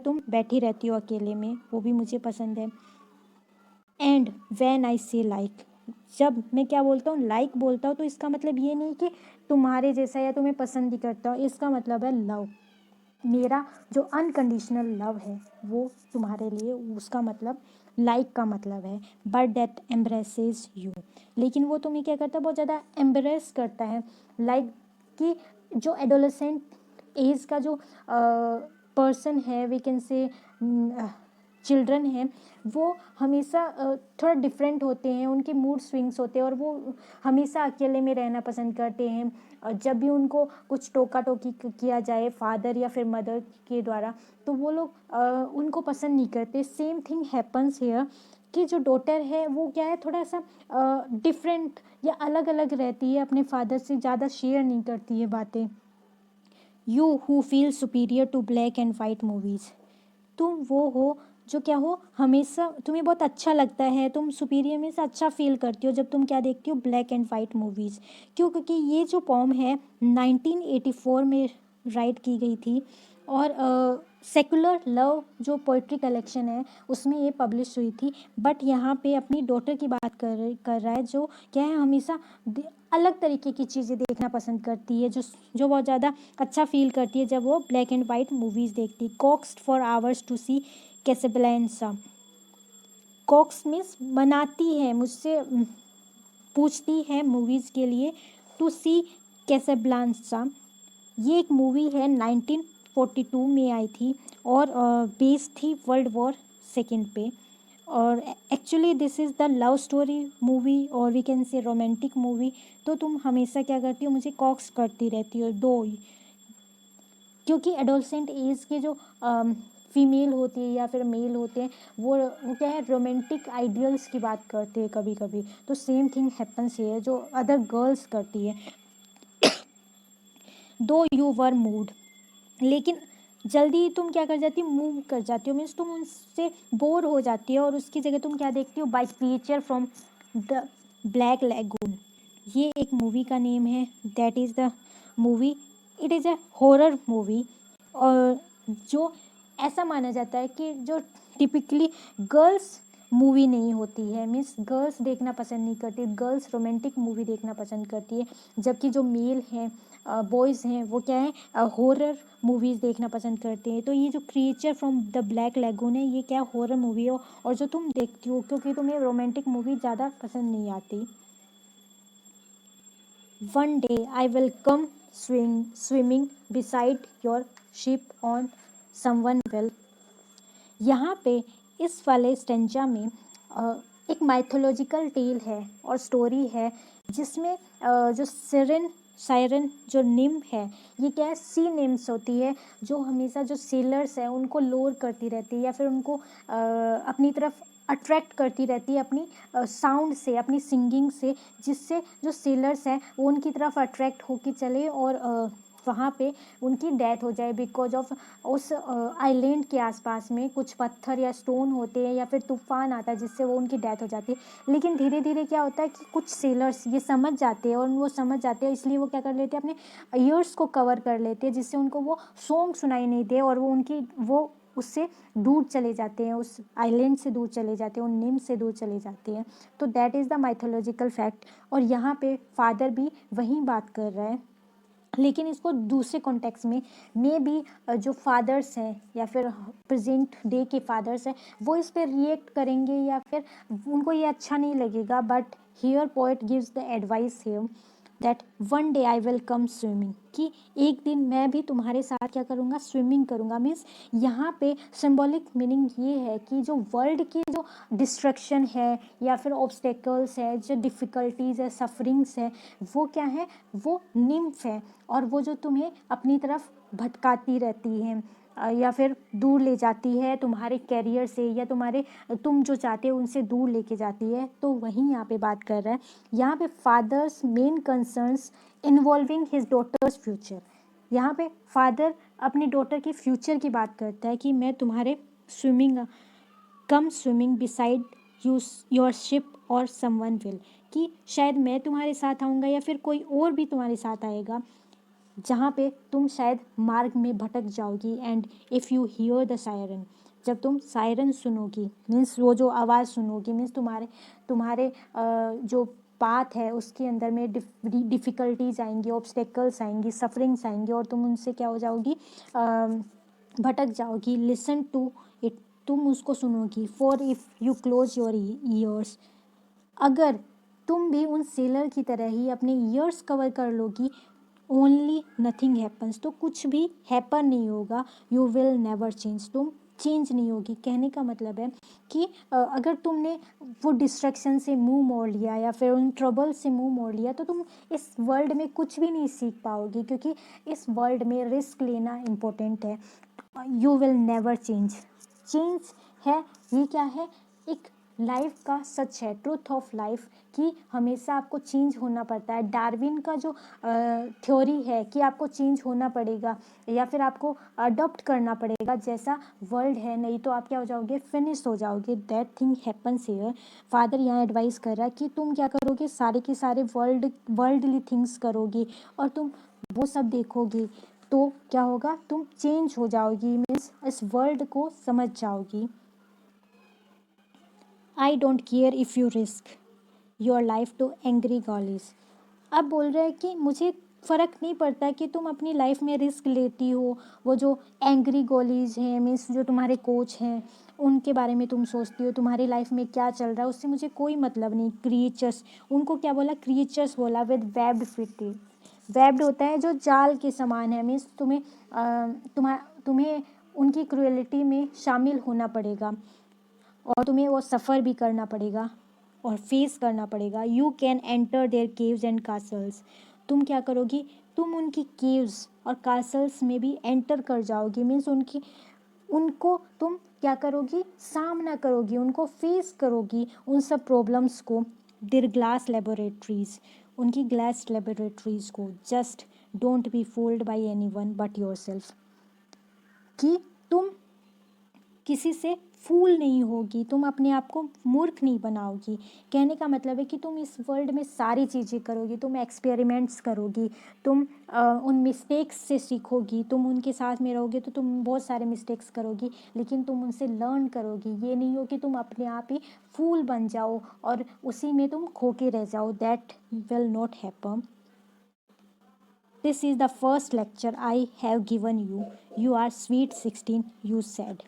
तुम बैठी रहती हो अकेले में, वो भी मुझे पसंद है। एंड व्हेन आई से लाइक, जब मैं क्या बोलता हूँ, लाइक बोलता हूँ, तो इसका मतलब ये नहीं कि तुम्हारे जैसा या तुम्हें पसंद ही करता हूँ, इसका मतलब है लव। मेरा जो अनकंडीशनल लव है वो तुम्हारे लिए, उसका मतलब लाइक का मतलब है। बट दैट एम्ब्रेसेस यू, लेकिन वो तुम्हें क्या करता है, बहुत ज़्यादा एम्ब्रेस करता है। लाइक कि जो एडोलेसेंट एज का जो पर्सन है, वी कैन से चिल्ड्रन हैं, वो हमेशा थोड़ा डिफरेंट होते हैं, उनके मूड स्विंग्स होते हैं और वो हमेशा अकेले में रहना पसंद करते हैं। जब भी उनको कुछ टोका टोकी किया जाए फादर या फिर मदर के द्वारा, तो वो लोग उनको पसंद नहीं करते। सेम थिंग हैपन्स हियर कि जो डॉटर है वो क्या है, थोड़ा सा डिफरेंट या अलग अलग रहती है, अपने फादर से ज़्यादा शेयर नहीं करती है बातें। You who feel superior to black and white movies, तुम वो हो जो क्या हो, हमेशा तुम्हें बहुत अच्छा लगता है, तुम सुपीरियर में से अच्छा फील करती हो जब तुम क्या देखती हो, ब्लैक एंड वाइट मूवीज़। क्यों? क्योंकि ये जो पॉम है 1984 में राइट की गई थी, और सेकुलर लव जो पोइट्री कलेक्शन है उसमें ये पब्लिश हुई थी। बट यहाँ पे अपनी डॉटर की बात कर रहा है, जो क्या है, हमेशा अलग तरीके की चीज़ें देखना पसंद करती है, जो बहुत ज़्यादा अच्छा फील करती है जब वो ब्लैक एंड वाइट मूवीज़ देखती। Coaxed for hours to see Casablanca, coax means बनाती है, मुझसे पूछती है मूवीज़ के लिए, टू सी कैसेब्लांसा। ये एक मूवी है 1942 में आई थी, और बेस्ड थी वर्ल्ड वॉर सेकेंड पे। और actually this is the love story movie, और we can say romantic movie. तो तुम हमेशा क्या करती हो, मुझे कॉक्स करती रहती हो दो, क्योंकि एडोलसेंट एज के जो फीमेल होती है या फिर मेल होते हैं, वो क्या है, रोमांटिक आइडियल्स की बात करते हैं कभी कभी। तो सेम थिंग हैपन्स हियर, जो अदर गर्ल्स करती है। दो यू वर मूड, लेकिन जल्दी तुम क्या कर जाती हो, मूव कर जाती हो, मीन्स तुम उनसे बोर हो जाती हो, और उसकी जगह तुम क्या देखती हो, by creature from the black lagoon. ये एक मूवी का नेम है, that is the movie, it is a horror movie. और जो ऐसा माना जाता है कि जो टिपिकली गर्ल्स मूवी नहीं होती है, मीन्स गर्ल्स देखना पसंद नहीं करती, गर्ल्स रोमांटिक मूवी देखना पसंद करती है, जबकि जो मेल हैं, बॉयज़ हैं, वो क्या है, हॉरर मूवीज़ देखना पसंद करते हैं। तो ये जो creature from the black lagoon है, ये क्या हॉरर मूवी हो, और जो तुम देखती हो, क्योंकि तुम्हें रोमांटिक मूवी ज़्यादा पसंद नहीं आती। One day I will come swimming beside your ship on someone will. यहाँ पे इस वाले स्टेंजा में एक माइथोलॉजिकल टेल है और स्टोरी है, जिसमें जो सायरन जो निम्फ है, ये क्या है, सी निम्स होती है, जो हमेशा जो सेलर्स हैं उनको लोर करती रहती है, या फिर उनको अपनी तरफ अट्रैक्ट करती रहती है अपनी साउंड से, अपनी सिंगिंग से, जिससे जो सेलर्स हैं वो उनकी तरफ अट्रैक्ट होके चले, और वहाँ पे उनकी डेथ हो जाए, बिकॉज ऑफ उस आइलैंड के आसपास में कुछ पत्थर या स्टोन होते हैं, या फिर तूफान आता है जिससे वो उनकी डेथ हो जाती है। लेकिन धीरे धीरे क्या होता है कि कुछ सेलर्स ये समझ जाते हैं, और वो समझ जाते हैं, इसलिए वो क्या कर लेते हैं, अपने ईयर्स को कवर कर लेते हैं, जिससे उनको वो सॉन्ग सुनाई नहीं दे, और वो उससे दूर चले जाते हैं, उस आइलैंड से दूर चले जाते हैं, उन निम से दूर चले जाते हैं। तो that is the mythological fact. और यहाँ पे फादर भी वही बात कर रहा है, लेकिन इसको दूसरे कॉन्टेक्स्ट में मे बी जो फादर्स हैं या फिर प्रेजेंट डे के फादर्स हैं, वो इस पर रिएक्ट करेंगे या फिर उनको ये अच्छा नहीं लगेगा। But here poet gives the advice here that one day I will come swimming, कि एक दिन मैं भी तुम्हारे साथ क्या करूँगा, स्विमिंग करूँगा। मीन्स यहाँ पे सिंबॉलिक मीनिंग ये है कि जो वर्ल्ड की जो डिस्ट्रक्शन है या फिर ऑब्स्टेकल्स है, जो डिफ़िकल्टीज़ है, सफरिंग्स है, वो क्या है, वो निम्फ है, और वो जो तुम्हें अपनी तरफ भटकाती रहती है, या फिर दूर ले जाती है तुम्हारे कैरियर से, या तुम जो चाहते हो उनसे दूर लेके जाती है। तो वहीं यहाँ पे बात कर रहा है, यहाँ पे father's main concerns involving his daughter's future. यहाँ पे फादर अपनी डॉटर के फ्यूचर की बात करता है कि मैं तुम्हारे स्विमिंग बिसाइड योर शिप और समवन विल, कि शायद मैं तुम्हारे साथ आऊँगा या फिर कोई और भी तुम्हारे साथ आएगा, जहाँ पे तुम शायद मार्ग में भटक जाओगी। And if you here the siren, जब तुम सायरन सुनोगी, मीन्स वो जो आवाज़ सुनोगी, मीन्स तुम्हारे तुम्हारे जो पाथ है उसके अंदर में डिफ़िकल्टीज आएंगी, ऑब्स्टेकल्स आएंगी, सफरिंग्स आएंगी, और तुम उनसे क्या हो जाओगी, भटक जाओगी। लिसन टू इट, तुम उसको सुनोगी। For if you close your ears, अगर तुम भी उन सेलर की तरह ही अपने ईयर्स कवर कर लोगी, ओनली नथिंग हैपन्स, तो कुछ भी हैपन नहीं होगा। यू विल नेवर चेंज, तुम चेंज नहीं होगी। कहने का मतलब है कि अगर तुमने वो डिस्ट्रैक्शन से मुंह मोड़ लिया या फिर उन ट्रबल से मुंह मोड़ लिया, तो तुम इस वर्ल्ड में कुछ भी नहीं सीख पाओगी, क्योंकि इस वर्ल्ड में रिस्क लेना इम्पोर्टेंट है। You will never change, change है ये क्या है, एक लाइफ का सच है, ट्रूथ ऑफ लाइफ, कि हमेशा आपको चेंज होना पड़ता है। डार्विन का जो थ्योरी है कि आपको चेंज होना पड़ेगा या फिर आपको अडॉप्ट करना पड़ेगा जैसा वर्ल्ड है, नहीं तो आप क्या हो जाओगे, फिनिश हो जाओगे। That thing happens here. Father यहाँ एडवाइस कर रहा है कि तुम क्या करोगे, सारे के सारे वर्ल्डली थिंग्स करोगी और तुम वो सब देखोगी, तो क्या होगा, तुम चेंज हो जाओगी, मीन्स इस वर्ल्ड को समझ जाओगी। I don't care if you risk your life to angry gollies. अब बोल रहे हैं कि मुझे फ़र्क नहीं पड़ता कि तुम अपनी लाइफ में रिस्क लेती हो, वो जो एंग्री गॉलीज हैं, मीन्स जो तुम्हारे कोच हैं, उनके बारे में तुम सोचती हो, तुम्हारी लाइफ में क्या चल रहा है उससे मुझे कोई मतलब नहीं। क्रिएचर्स, उनको क्या बोला, क्रिएचर्स बोला, विद वेब्ड फीट। वेब्ड होता है जो जाल के समान है, मीन्स तुम्हें उनकी क्रुएलिटी में शामिल होना पड़ेगा और तुम्हें वो सफ़र भी करना पड़ेगा और फेस करना पड़ेगा। You can enter their caves and castles, तुम क्या करोगी, तुम उनकी केव्स और कासल्स में भी एंटर कर जाओगी, मीन्स उनको तुम क्या करोगी, सामना करोगी, उनको फेस करोगी, उन सब प्रॉब्लम्स को। देयर ग्लास लेबोरेटरीज, उनकी ग्लास लेबोरेटरीज को। Just don't be fold by any one but your self, कि तुम किसी से फूल नहीं होगी, तुम अपने आप को मूर्ख नहीं बनाओगी। कहने का मतलब है कि तुम इस वर्ल्ड में सारी चीज़ें करोगी, तुम एक्सपेरिमेंट्स करोगी, तुम उन मिस्टेक्स से सीखोगी, तुम उनके साथ में रहोगे तो तुम बहुत सारे मिस्टेक्स करोगी, लेकिन तुम उनसे लर्न करोगी। ये नहीं हो कि तुम अपने आप ही फूल बन जाओ और उसी में तुम खो के रह जाओ। That will not happen. This is the first lecture I have given you, you are sweet 16, you said.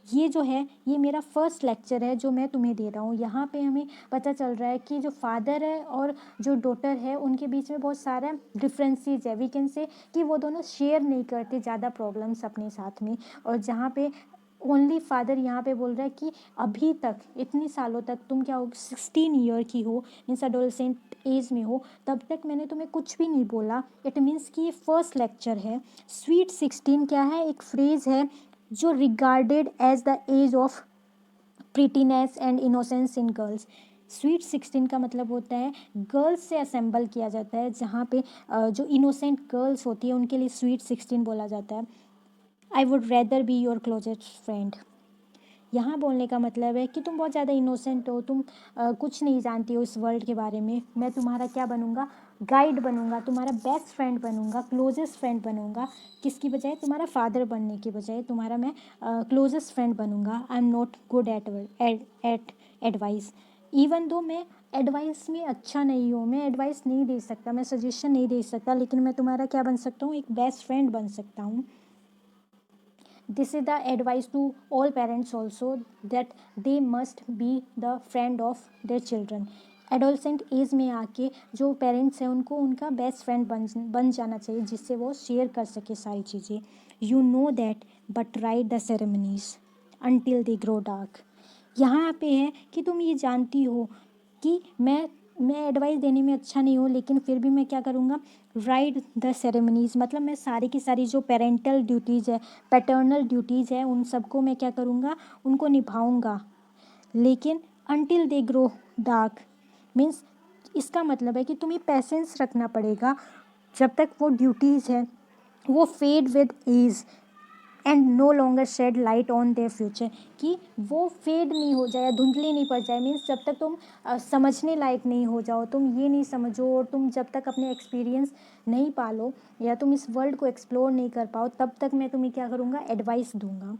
ये जो है, ये मेरा फर्स्ट लेक्चर है जो मैं तुम्हें दे रहा हूँ। यहाँ पे हमें पता चल रहा है कि जो फादर है और जो डॉटर है उनके बीच में बहुत सारा डिफरेंसेस है। वी कैन से कि वो दोनों शेयर नहीं करते ज़्यादा प्रॉब्लम्स अपने साथ में, और जहाँ पे ओनली फादर यहाँ पे बोल रहा है कि अभी तक इतनी सालों तक तुम क्या हो, 16 ईयर की हो, मीन्स एडोलसेंट एज में हो, तब तक मैंने तुम्हें कुछ भी नहीं बोला। इट मीन्स कि ये फर्स्ट लेक्चर है। स्वीट 16 क्या है, एक फ्रेज़ है जो regarded as the age of prettiness and innocence in girls. Sweet 16 का मतलब होता है गर्ल्स से असेंबल किया जाता है, जहाँ पे जो इनोसेंट गर्ल्स होती है उनके लिए स्वीट 16 बोला जाता है। I would rather be your closest friend. यहाँ बोलने का मतलब है कि तुम बहुत ज़्यादा इनोसेंट हो, तुम कुछ नहीं जानती हो इस वर्ल्ड के बारे में। मैं तुम्हारा क्या बनूँगा, गाइड बनूँगा, तुम्हारा बेस्ट फ्रेंड बनूँगा, क्लोजेस्ट फ्रेंड बनूँगा। किसकी बजाय, तुम्हारा फादर बनने की बजाय तुम्हारा मैं क्लोजेस्ट फ्रेंड बनूँगा। I am not good at advice, even though मैं एडवाइस में अच्छा नहीं हूँ, मैं एडवाइस नहीं दे सकता, मैं सजेशन नहीं दे सकता, लेकिन मैं तुम्हारा क्या बन सकता हूँ, एक बेस्ट फ्रेंड बन सकता हूँ। This is the advice to all parents also, that they must be the friend of their children. Adolescent age में आके जो पेरेंट्स हैं उनको उनका बेस्ट फ्रेंड बन जाना चाहिए, जिससे वो शेयर कर सके सारी चीज़ें। You know that but right the ceremonies until they grow dark. यहाँ पे है कि तुम ये जानती हो कि मैं एडवाइस देने में अच्छा नहीं हूँ, लेकिन फिर भी मैं क्या करूँगा, राइट द सेरेमनीज़, मतलब मैं सारी की सारी जो पेरेंटल ड्यूटीज़ है, पैटर्नल ड्यूटीज़ है, उन सबको मैं क्या करूँगा, उनको निभाऊँगा। लेकिन until they grow dark means इसका मतलब है कि तुम्हें पेशेंस रखना पड़ेगा जब तक वो ड्यूटीज़ है वो fade with age, and no longer shed light on their future, कि वो फेड नहीं हो जाए या धुंधली नहीं पड़ जाए। मीन्स जब तक तुम समझने लायक नहीं हो जाओ, तुम ये नहीं समझो, और तुम जब तक अपने एक्सपीरियंस नहीं पालो या तुम इस वर्ल्ड को एक्सप्लोर नहीं कर पाओ, तब तक मैं तुम्हें क्या करूँगा, एडवाइस दूंगा।